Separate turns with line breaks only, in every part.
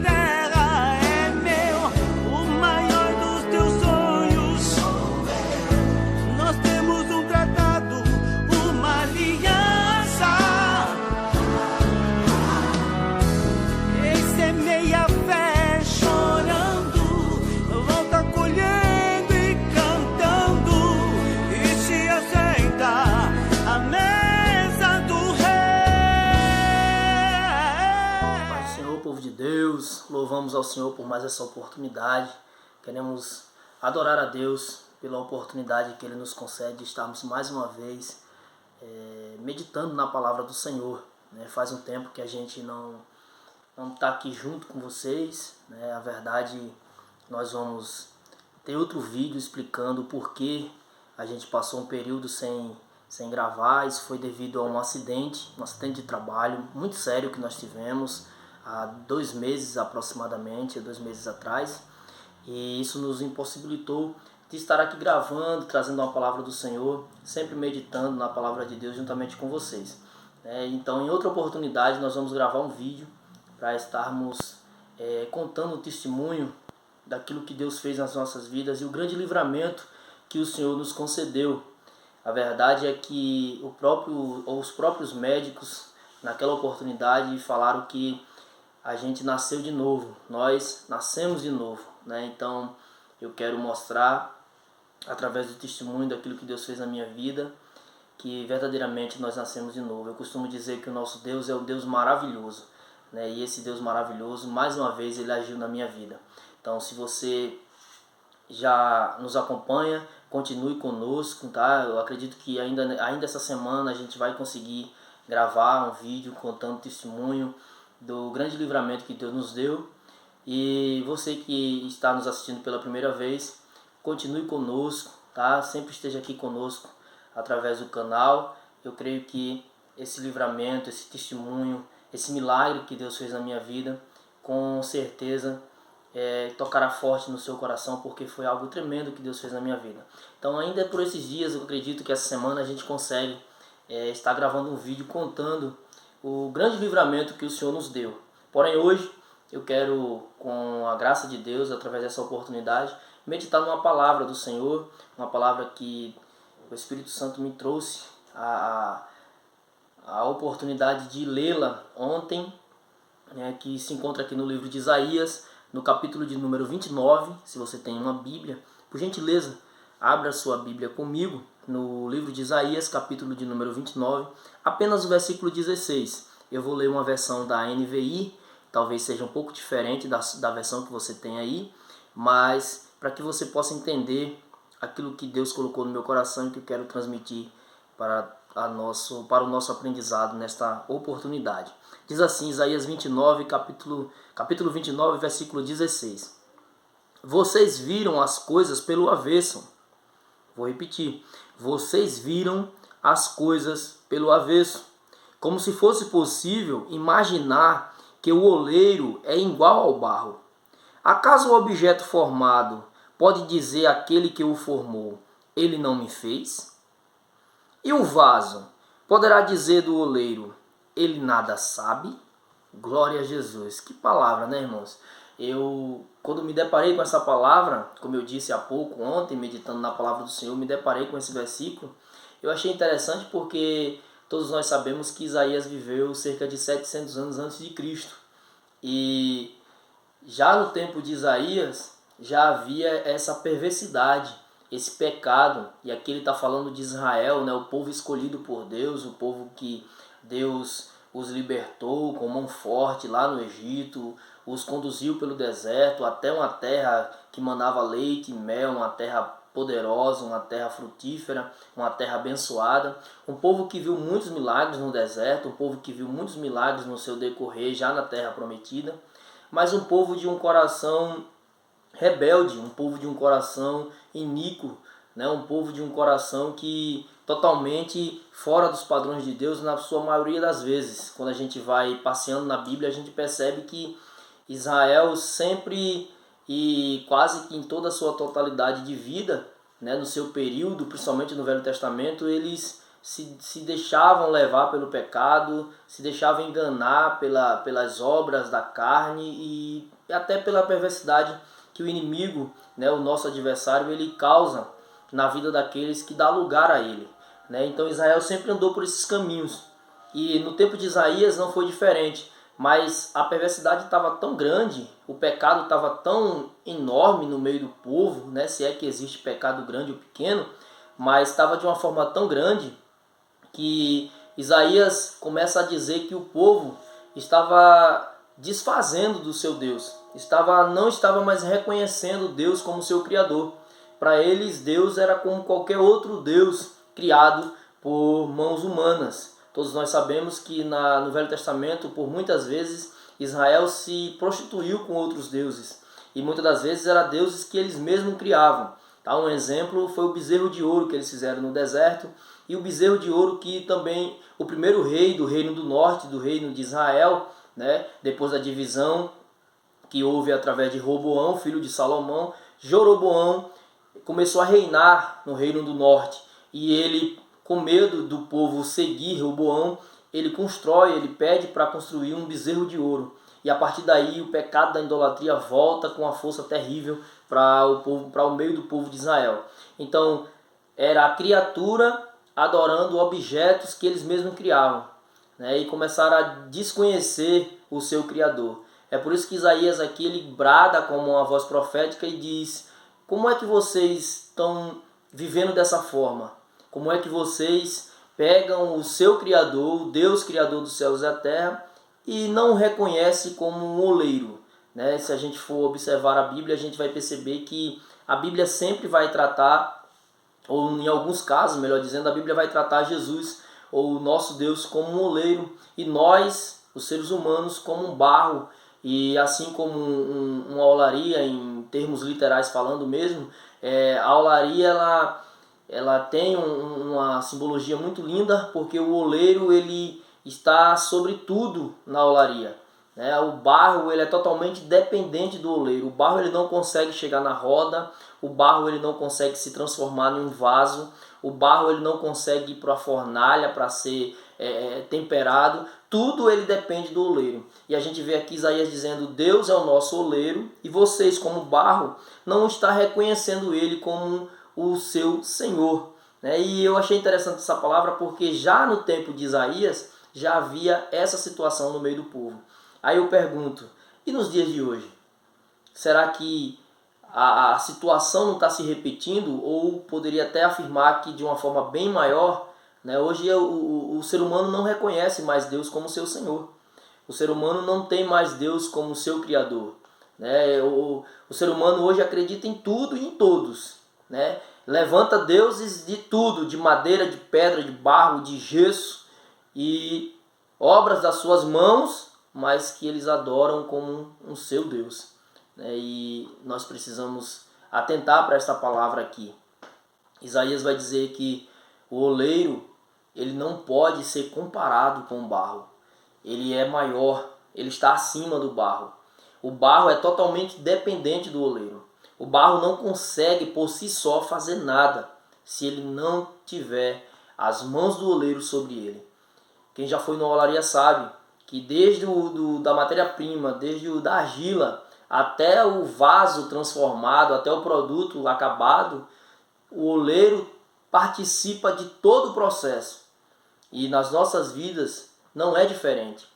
terra é meu, o maior dos teus sonhos. Nós temos um tratado, uma aliança. Esse é meia fé chorando, volta colhendo e cantando, e se assenta à mesa do rei.
Pai do Senhor, povo de Deus, louvamos ao Senhor por mais essa oportunidade. Queremos adorar a Deus pela oportunidade que Ele nos concede de estarmos mais uma vez meditando na palavra do Senhor. Faz um tempo que a gente não está aqui junto com vocês. A verdade, nós vamos ter outro vídeo explicando o porquê a gente passou um período sem gravar. Isso foi devido a um acidente de trabalho muito sério que nós tivemos há 2 meses aproximadamente, 2 meses atrás. E isso nos impossibilitou de estar aqui gravando, trazendo uma palavra do Senhor, sempre meditando na palavra de Deus juntamente com vocês. Então, em outra oportunidade, nós vamos gravar um vídeo para estarmos contando o testemunho daquilo que Deus fez nas nossas vidas e o grande livramento que o Senhor nos concedeu. A verdade é que os próprios médicos, naquela oportunidade, falaram que a gente nasceu de novo, nós nascemos de novo. Então, eu quero mostrar, através do testemunho daquilo que Deus fez na minha vida, que verdadeiramente nós nascemos de novo. Eu costumo dizer que o nosso Deus é o Deus maravilhoso, e esse Deus maravilhoso, mais uma vez, Ele agiu na minha vida. Então, se você já nos acompanha, continue conosco, tá? Eu acredito que ainda essa semana a gente vai conseguir gravar um vídeo contando o testemunho do grande livramento que Deus nos deu. E você que está nos assistindo pela primeira vez, continue conosco, tá? Sempre esteja aqui conosco através do canal. Eu creio que esse livramento, esse testemunho, esse milagre que Deus fez na minha vida, com certeza tocará forte no seu coração, porque foi algo tremendo que Deus fez na minha vida. Então, ainda por esses dias, eu acredito que essa semana a gente consegue estar gravando um vídeo contando o grande livramento que o Senhor nos deu. Porém, hoje eu quero, com a graça de Deus, através dessa oportunidade, meditar numa palavra do Senhor, uma palavra que o Espírito Santo me trouxe a oportunidade de lê-la ontem, que se encontra aqui no livro de Isaías, no capítulo de número 29. Se você tem uma Bíblia, por gentileza, abra sua Bíblia comigo no livro de Isaías, capítulo de número 29, apenas o versículo 16. Eu vou ler uma versão da NVI, talvez seja um pouco diferente da versão que você tem aí, mas para que você possa entender aquilo que Deus colocou no meu coração e que eu quero transmitir para o nosso aprendizado nesta oportunidade. Diz assim, Isaías 29, capítulo 29, versículo 16. Vocês viram as coisas pelo avesso. Vou repetir. Vocês viram as coisas pelo avesso. Como se fosse possível imaginar que o oleiro é igual ao barro. Acaso o objeto formado pode dizer àquele que o formou, ele não me fez? E o vaso poderá dizer do oleiro, ele nada sabe? Glória a Jesus. Que palavra, né, irmãos? Quando me deparei com essa palavra, como eu disse há pouco, ontem, meditando na palavra do Senhor, me deparei com esse versículo. Eu achei interessante porque todos nós sabemos que Isaías viveu cerca de 700 anos antes de Cristo. E já no tempo de Isaías, já havia essa perversidade, esse pecado. E aqui ele está falando de Israel, o povo escolhido por Deus, o povo que Deus os libertou com mão forte lá no Egito, os conduziu pelo deserto até uma terra que manava leite e mel, uma terra poderosa, uma terra frutífera, uma terra abençoada. Um povo que viu muitos milagres no deserto, um povo que viu muitos milagres no seu decorrer já na terra prometida, mas um povo de um coração rebelde, um povo de um coração iníquo, um povo de um coração que totalmente fora dos padrões de Deus na sua maioria das vezes. Quando a gente vai passeando na Bíblia, a gente percebe que Israel sempre e quase que em toda a sua totalidade de vida, no seu período, principalmente no Velho Testamento, eles se deixavam levar pelo pecado, se deixavam enganar pelas obras da carne e até pela perversidade que o inimigo, né, o nosso adversário, ele causa na vida daqueles que dá lugar a ele, né? Então Israel sempre andou por esses caminhos e no tempo de Isaías não foi diferente, mas a perversidade estava tão grande, o pecado estava tão enorme no meio do povo, né? Se é que existe pecado grande ou pequeno, mas estava de uma forma tão grande que Isaías começa a dizer que o povo estava desfazendo do seu Deus, não estava mais reconhecendo Deus como seu Criador. Para eles, Deus era como qualquer outro Deus criado por mãos humanas. Todos nós sabemos que no Velho Testamento, por muitas vezes, Israel se prostituiu com outros deuses. E muitas das vezes eram deuses que eles mesmos criavam. Tá? Um exemplo foi o bezerro de ouro que eles fizeram no deserto. E o bezerro de ouro que também o primeiro rei do reino do norte, do reino de Israel, né, depois da divisão que houve através de Roboão, filho de Salomão, Jeroboão começou a reinar no reino do norte. E ele, com medo do povo seguir Roboão, ele pede para construir um bezerro de ouro. E a partir daí o pecado da idolatria volta com uma força terrível para o meio do povo de Israel. Então era a criatura adorando objetos que eles mesmos criavam, né? E começaram a desconhecer o seu Criador. É por isso que Isaías aqui ele brada como uma voz profética e diz: como é que vocês estão vivendo dessa forma? Como é que vocês pegam o seu Criador, o Deus Criador dos céus e da terra, e não o reconhecem como um oleiro, né? Se a gente for observar a Bíblia, a gente vai perceber que a Bíblia sempre vai tratar, ou em alguns casos, melhor dizendo, a Bíblia vai tratar Jesus, ou o nosso Deus, como um oleiro, e nós, os seres humanos, como um barro. E assim como uma olaria, em termos literais falando mesmo, a olaria ela tem uma simbologia muito linda, porque o oleiro ele está sobre tudo na olaria, né? O barro ele é totalmente dependente do oleiro. O barro ele não consegue chegar na roda, o barro ele não consegue se transformar em um vaso, o barro ele não consegue ir para a fornalha para ser temperado. Tudo ele depende do oleiro. E a gente vê aqui Isaías dizendo: Deus é o nosso oleiro e vocês, como barro, não estão reconhecendo ele como o seu Senhor, né? E eu achei interessante essa palavra porque já no tempo de Isaías já havia essa situação no meio do povo. Aí eu pergunto, e nos dias de hoje? Será que a situação não está se repetindo? Ou poderia até afirmar que de uma forma bem maior, né? Hoje o ser humano não reconhece mais Deus como seu Senhor. O ser humano não tem mais Deus como seu Criador, né? O ser humano hoje acredita em tudo e em todos, né? Levanta deuses de tudo, de madeira, de pedra, de barro, de gesso e obras das suas mãos, mas que eles adoram como um seu Deus, né? E nós precisamos atentar para esta palavra aqui. Isaías vai dizer que o oleiro ele não pode ser comparado com o barro. Ele é maior, ele está acima do barro. O barro é totalmente dependente do oleiro. O barro não consegue por si só fazer nada se ele não tiver as mãos do oleiro sobre ele. Quem já foi na olaria sabe que desde da matéria-prima, desde da argila até o vaso transformado, até o produto acabado, o oleiro participa de todo o processo. E nas nossas vidas não é diferente.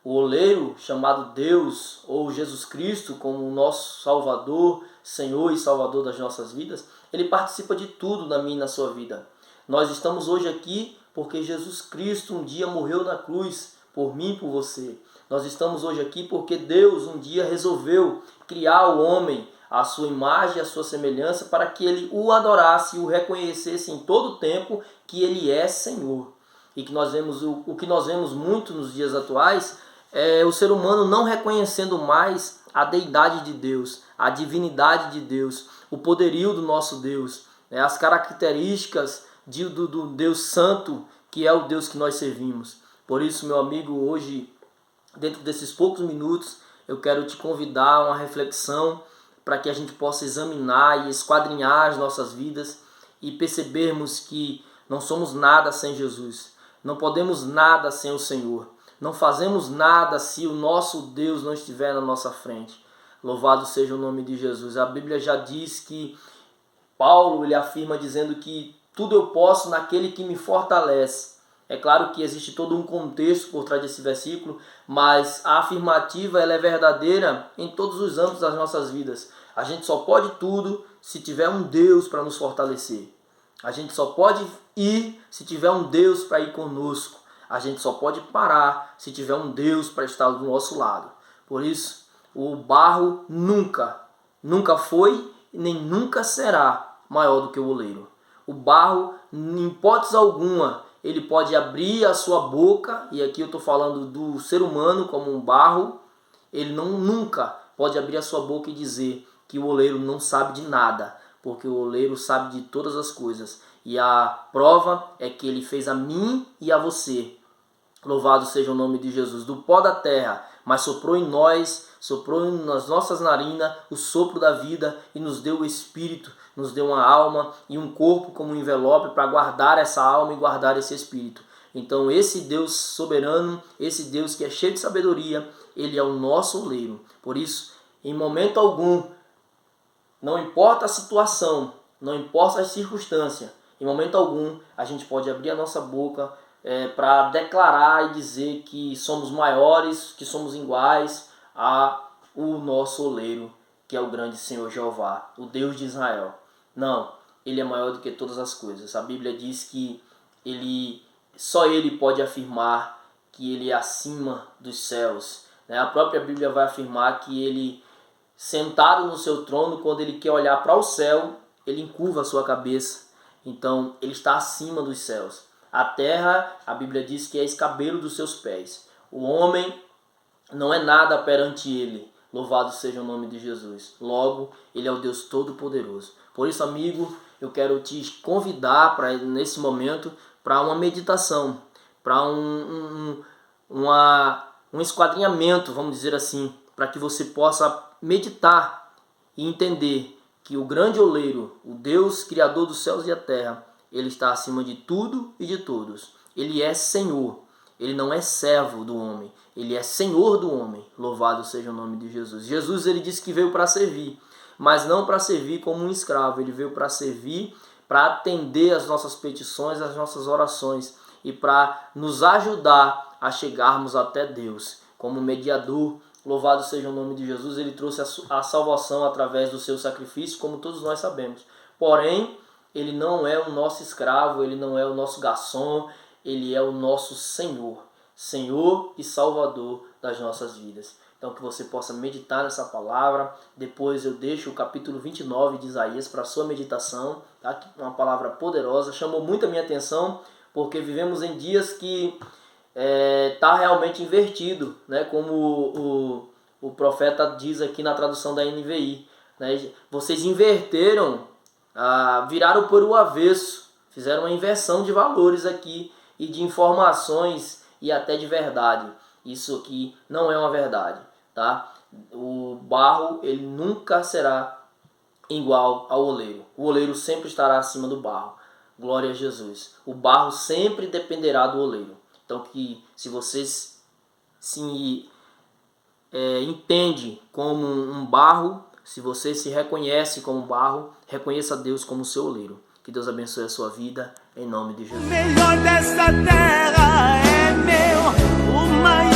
O oleiro, chamado Deus ou Jesus Cristo como o nosso Salvador, Senhor e Salvador das nossas vidas, ele participa de tudo na minha e na sua vida. Nós estamos hoje aqui porque Jesus Cristo um dia morreu na cruz por mim e por você. Nós estamos hoje aqui porque Deus um dia resolveu criar o homem à sua imagem e à sua semelhança para que ele o adorasse e o reconhecesse em todo o tempo que ele é Senhor. E que nós vemos, o que nós vemos muito nos dias atuais é o ser humano não reconhecendo mais a deidade de Deus, a divinidade de Deus, o poderio do nosso Deus, né? As características do Deus Santo, que é o Deus que nós servimos. Por isso, meu amigo, hoje, dentro desses poucos minutos, eu quero te convidar a uma reflexão para que a gente possa examinar e esquadrinhar as nossas vidas e percebermos que Não somos nada sem Jesus. Não podemos nada sem o Senhor. Não fazemos nada se o nosso Deus não estiver na nossa frente. Louvado seja o nome de Jesus. A Bíblia já diz que Paulo ele afirma dizendo que tudo eu posso naquele que me fortalece. É claro que existe todo um contexto por trás desse versículo, mas a afirmativa ela é verdadeira em todos os âmbitos das nossas vidas. A gente só pode tudo se tiver um Deus para nos fortalecer. A gente só pode ir se tiver um Deus para ir conosco. A gente só pode parar se tiver um Deus para estar do nosso lado. Por isso, o barro nunca foi e nem nunca será maior do que o oleiro. O barro, em hipótese alguma, ele pode abrir a sua boca, e aqui eu estou falando do ser humano como um barro, ele nunca pode abrir a sua boca e dizer que o oleiro não sabe de nada, porque o oleiro sabe de todas as coisas. E a prova é que ele fez a mim e a você. Louvado seja o nome de Jesus. Do pó da terra, mas soprou em nós, soprou nas nossas narinas o sopro da vida e nos deu o Espírito, nos deu uma alma e um corpo como um envelope para guardar essa alma e guardar esse Espírito. Então esse Deus soberano, esse Deus que é cheio de sabedoria, ele é o nosso oleiro. Por isso, em momento algum, não importa a situação, não importa a circunstância, em momento algum a gente pode abrir a nossa boca para declarar e dizer que somos maiores, que somos iguais a o nosso oleiro, que é o grande Senhor Jeová, o Deus de Israel. Não, ele é maior do que todas as coisas. A Bíblia diz que só ele pode afirmar que ele é acima dos céus. A própria Bíblia vai afirmar que ele, sentado no seu trono, quando ele quer olhar para o céu, ele encurva a sua cabeça. Então, ele está acima dos céus. A terra, a Bíblia diz que é escabelo dos seus pés. O homem não é nada perante ele. Louvado seja o nome de Jesus. Logo, ele é o Deus Todo-Poderoso. Por isso, amigo, eu quero te convidar nesse momento para uma meditação, para um esquadrinhamento, vamos dizer assim, para que você possa meditar e entender que o grande oleiro, o Deus Criador dos céus e a terra, ele está acima de tudo e de todos. Ele é Senhor. Ele não é servo do homem. Ele é Senhor do homem. Louvado seja o nome de Jesus. Jesus, ele disse que veio para servir, mas não para servir como um escravo. Ele veio para servir, para atender as nossas petições, as nossas orações e para nos ajudar a chegarmos até Deus. Como mediador, louvado seja o nome de Jesus, ele trouxe a salvação através do seu sacrifício, como todos nós sabemos. Porém, ele não é o nosso escravo, ele não é o nosso garçom, ele é o nosso Senhor, Senhor e Salvador das nossas vidas. Então que você possa meditar nessa palavra. Depois eu deixo o capítulo 29 de Isaías para a sua meditação, tá? Uma palavra poderosa, chamou muito a minha atenção, porque vivemos em dias que está realmente invertido, né? Como o profeta diz aqui na tradução da NVI, né? Vocês inverteram, viraram por o avesso, fizeram uma inversão de valores aqui e de informações e até de verdade. Isso aqui não é uma verdade, tá? O barro, ele nunca será igual ao oleiro. O oleiro sempre estará acima do barro. Glória a Jesus. O barro sempre dependerá do oleiro. Então, que se vocês se entende como um barro, se você se reconhece como barro, reconheça Deus como seu oleiro. Que Deus abençoe a sua vida, em nome de Jesus.
O melhor dessa terra é meu, o maior.